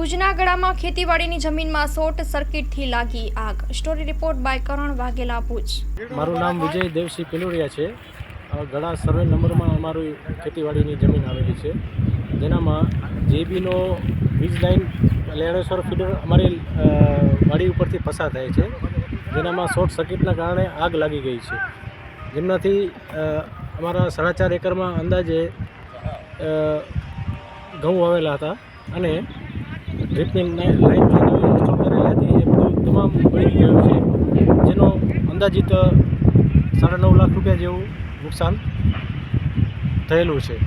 ભુજના ગળામાં ખેતીવાડીની જમીનમાં શોર્ટ સર્કિટથી લાગી આગ. સ્ટોરી રિપોર્ટ બાય કરણ વાઘેલા, ભુજ. મારું નામ વિજય દેવસિંહ પિલુરિયા છે. ગળા સર્વે નંબરમાં અમારી ખેતીવાડીની જમીન આવેલી છે, જેનામાં જેબીનો વીજ લાઇન લેણેશ્વર ફીડર અમારી વાડી ઉપરથી પસાર થાય છે, જેનામાં શોર્ટ સર્કિટના કારણે આગ લાગી ગઈ છે, જેમનાથી અમારા 4.5 એકરમાં અંદાજે ઘઉં વાવેલા હતા અને ડ્રીપની લાઇન જે નવી ઇન્સ્ટોલ કરેલી હતી એ બધું તમામ બળી ગયું છે, જેનો અંદાજિત 9.5 લાખ રૂપિયા જેવું નુકસાન થયેલું છે.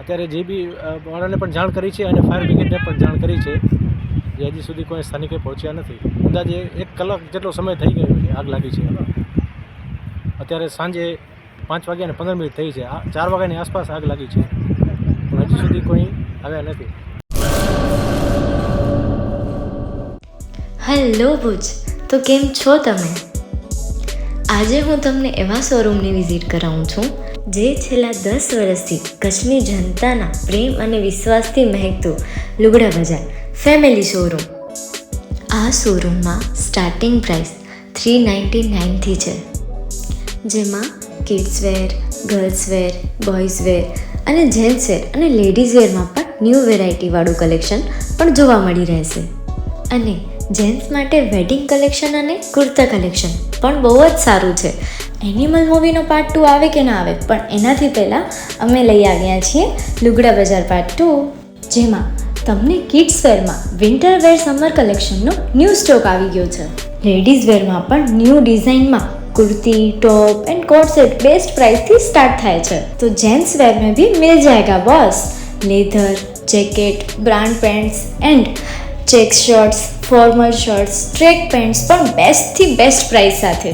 અત્યારે જેબી વાળાને પણ જાણ કરી છે અને ફાયર બ્રિગેડને પણ જાણ કરી છે, જે હજી સુધી કોઈ સ્થાનિકે પહોંચ્યા નથી. અંદાજે 1 કલાક જેટલો સમય થઈ ગયો છે આગ લાગી છે. અત્યારે સાંજે 5:15 થઈ છે. 4 વાગ્યાની આસપાસ આગ લાગી છે, પણ હજી સુધી કોઈ આવ્યા નથી. હેલો ભુજ, તો કેમ છો તમે? આજે હું તમને એવા શોરૂમની વિઝિટ કરાવું છું જે છેલ્લા 10 વર્ષથી કચ્છની જનતાના પ્રેમ અને વિશ્વાસથી મહેકતું લુગડા બજાર ફેમિલી શોરૂમ. આ શોરૂમમાં સ્ટાર્ટિંગ પ્રાઇસ 399થી છે, જેમાં kids wear, girls wear, boys wear અને જેન્ટ્સ વેર અને લેડીઝ વેરમાં પણ ન્યૂ વેરાયટીવાળું કલેક્શન પણ જોવા મળી રહેશે. અને જેન્ટ્સ માટે વેડિંગ કલેક્શન અને કુર્તા કલેક્શન પણ બહુ જ સારું છે. એનિમલ મૂવીનો પાર્ટ 2 આવે કે ના આવે, પણ એનાથી પહેલાં અમે લઈ આવ્યા છીએ લુગડા બજાર પાર્ટ 2, જેમાં તમને કિડ્સ વેરમાં વિન્ટર વેર સમર કલેક્શનનો ન્યૂ સ્ટોક આવી ગયો છે. લેડીઝ વેરમાં પણ ન્યૂ ડિઝાઇનમાં kurti, top and coat set best price थी स्टार्ट થાય છે. तो जेंट्स वेयर में भी मिल जाएगा boss. Leather, jacket, brand pants and check shirts, formal shirts, track pants પણ બેસ્ટ થી બેસ્ટ પ્રાઇસ સાથે.